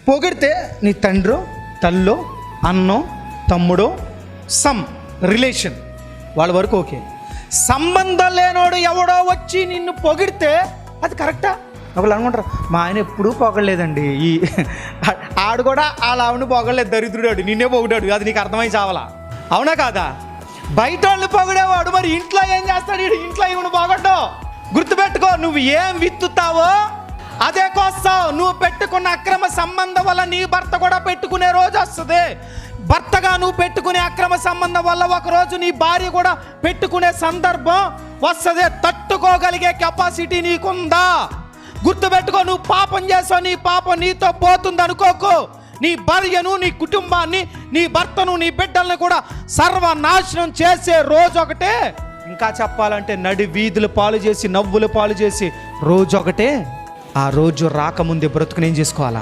పొగిడితే నీ తండ్రో తల్లో అన్నో తమ్ముడో సమ్ రిలేషన్ వాళ్ళ వరకు ఓకే. సంబంధం లేనోడు ఎవడో వచ్చి నిన్ను పొగిడితే అది కరెక్టా? ఒకళ్ళు అనుకుంటారు, మా ఆయన ఎప్పుడూ పొగడలేదండి, ఈ ఆడు కూడా వాళ్ళ ఆవిడని పొగడలేదు, దరిద్రుడాడు, నిన్నే పొగిడాడు, అది నీకు అర్థమై చావాలా? అవునా కాదా? బయట వాళ్ళు పొగిడేవాడు మరి ఇంట్లో ఏం చేస్తాడు? ఇంట్లో ఇవను పొగడ్డు. గుర్తుపెట్టుకో, నువ్వు ఏం విత్తుతావో అదే కోస్తావు. నువ్వు పెట్టుకున్న అక్రమ సంబంధం వల్ల నీ భర్త కూడా పెట్టుకునే రోజు వస్తుంది. భర్తగా నువ్వు పెట్టుకునే అక్రమ సంబంధం వల్ల ఒకరోజు నీ భార్య కూడా పెట్టుకునే సందర్భం వస్తుంది. తట్టుకోగలిగే కెపాసిటీ నీకుందా? గుర్తుపెట్టుకో, నువ్వు పాపం చేసావు, నీ పాపం నీతో పోతుంది అనుకోకు. నీ భార్యను, నీ కుటుంబాన్ని, నీ భర్తను, నీ బిడ్డల్ని కూడా సర్వనాశనం చేసే రోజు ఒకటే. ఇంకా చెప్పాలంటే నడి వీధులు పాలు చేసి, నవ్వులు పాలు చేసి రోజు ఒకటే. ఆ రోజు రాకముందే బ్రతుకునేం చేసుకోవాలా?